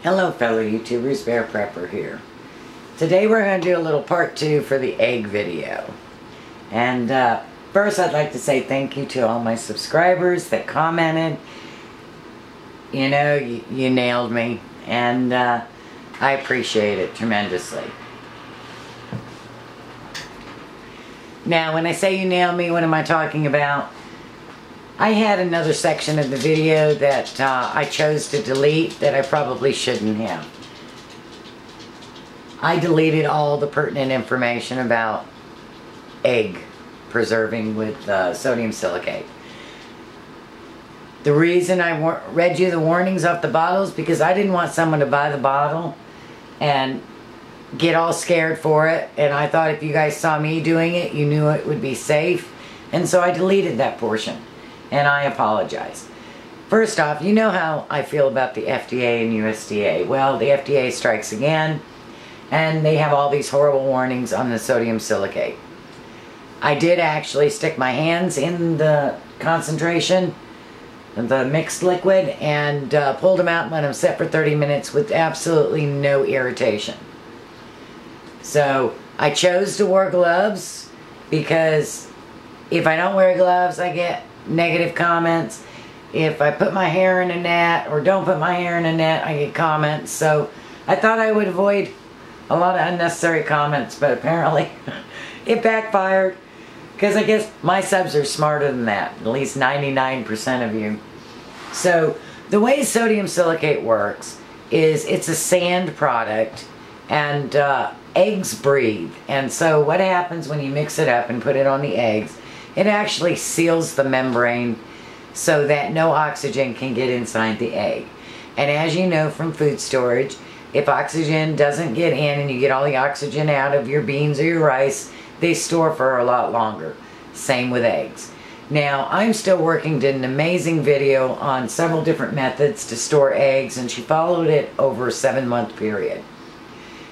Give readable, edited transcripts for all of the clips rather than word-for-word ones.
Hello fellow YouTubers, Bear Prepper here. Today we're going to do a little part 2 for the egg video. And first I'd like to say thank you to all my subscribers that commented. You know, you nailed me, and I appreciate it tremendously. Now when I say you nailed me, what am I talking about? I had another section of the video that I chose to delete that I probably shouldn't have. I deleted all the pertinent information about egg preserving with sodium silicate. The reason I read you the warnings off the bottles because I didn't want someone to buy the bottle and get all scared for it, and I thought if you guys saw me doing it, you knew it would be safe, and so I deleted that portion. And I apologize. First off, you know how I feel about the FDA and USDA. Well, the FDA strikes again, and they have all these horrible warnings on the sodium silicate. I did actually stick my hands in the concentration, the mixed liquid, and pulled them out and let them set for 30 minutes with absolutely no irritation. So, I chose to wear gloves because if I don't wear gloves, I get negative comments. If I put my hair in a net or don't put my hair in a net, I get comments. So I thought I would avoid a lot of unnecessary comments, but apparently it backfired because I guess my subs are smarter than that, at least 99% of you. So the way sodium silicate works is it's a sand product, and eggs breathe, and so what happens when you mix it up and put it on the eggs, it actually seals the membrane so that no oxygen can get inside the egg. And as you know from food storage, if oxygen doesn't get in and you get all the oxygen out of your beans or your rice, they store for a lot longer. Same with eggs. Now, I'm still working, did an amazing video on several different methods to store eggs, and she followed it over a 7-month period.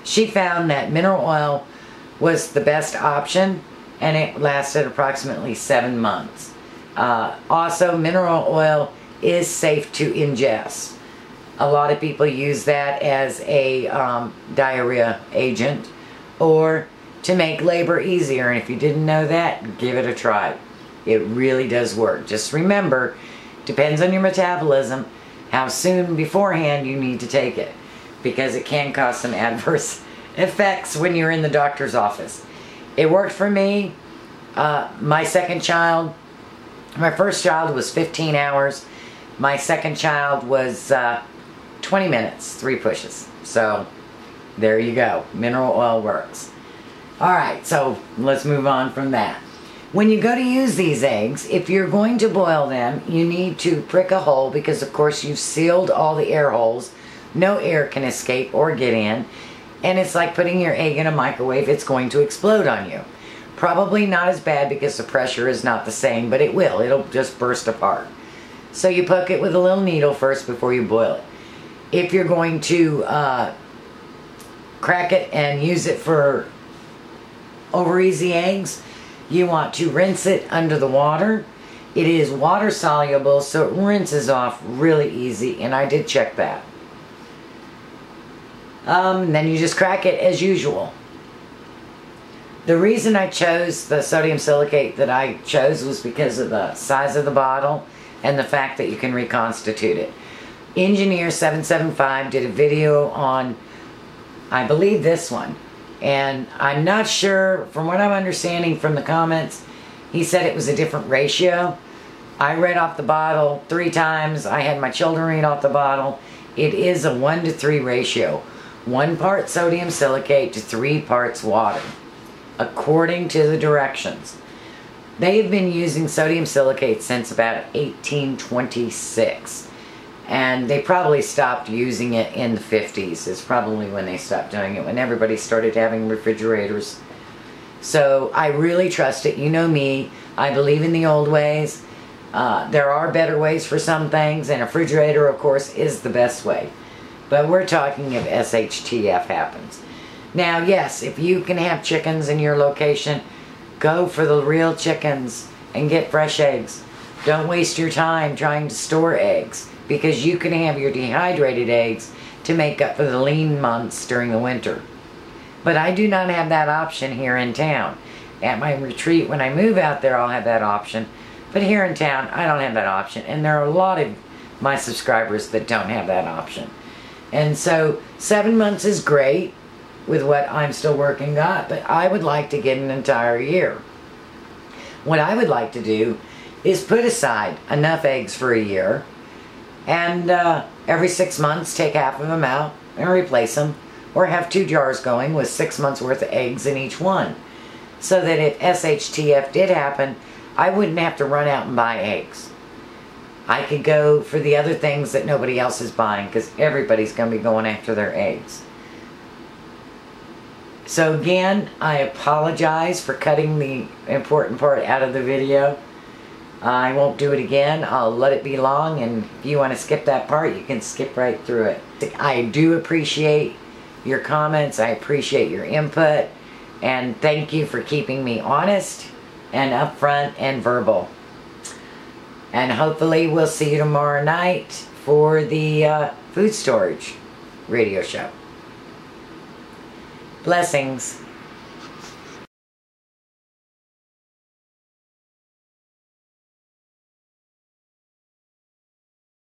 She found that mineral oil was the best option, and it lasted approximately 7 months. Also, mineral oil is safe to ingest. A lot of people use that as a diarrhea agent or to make labor easier, and if you didn't know that, give it a try. It really does work. Just remember, depends on your metabolism, how soon beforehand you need to take it, because it can cause some adverse effects when you're in the doctor's office. It worked for me. My second child, my first child was 15 hours. My second child was 20 minutes, 3 pushes. So there you go. Mineral oil works. Alright, so let's move on from that. When you go to use these eggs, if you're going to boil them, you need to prick a hole because of course you've sealed all the air holes. No air can escape or get in. And it's like putting your egg in a microwave. It's going to explode on you. Probably not as bad because the pressure is not the same, but it will. It'll just burst apart. So you poke it with a little needle first before you boil it. If you're going to crack it and use it for over easy eggs, you want to rinse it under the water. It is water soluble, so it rinses off really easy, and I did check that. Then you just crack it as usual. The reason I chose the sodium silicate that I chose was because of the size of the bottle and the fact that you can reconstitute it. Engineer 775 did a video on, I believe, this one. And I'm not sure, from what I'm understanding from the comments, he said it was a different ratio. I read off the bottle 3 times. I had my children read off the bottle. It is a 1:3 ratio. 1 part sodium silicate to 3 parts water, according to the directions. They have been using sodium silicate since about 1826. And they probably stopped using it in the 50s. It's probably when they stopped doing it, when everybody started having refrigerators. So I really trust it. You know me. I believe in the old ways. There are better ways for some things, and a refrigerator, of course, is the best way. But we're talking if SHTF happens. Now, yes, if you can have chickens in your location, go for the real chickens and get fresh eggs. Don't waste your time trying to store eggs. because you can have your dehydrated eggs to make up for the lean months during the winter. But I do not have that option here in town. At my retreat, when I move out there, I'll have that option. But here in town, I don't have that option. And there are a lot of my subscribers that don't have that option. And so 7 months is great with what I'm still working on, but I would like to get an entire year. What I would like to do is put aside enough eggs for a year, and every 6 months take half of them out and replace them, or have 2 jars going with 6 months worth of eggs in each one, so that if SHTF did happen, I wouldn't have to run out and buy eggs. I could go for the other things that nobody else is buying, because everybody's going to be going after their eggs. So again, I apologize for cutting the important part out of the video. I won't do it again. I'll let it be long, and if you want to skip that part, you can skip right through it. I do appreciate your comments. I appreciate your input. And thank you for keeping me honest and upfront and verbal. And hopefully we'll see you tomorrow night for the food storage radio show. Blessings.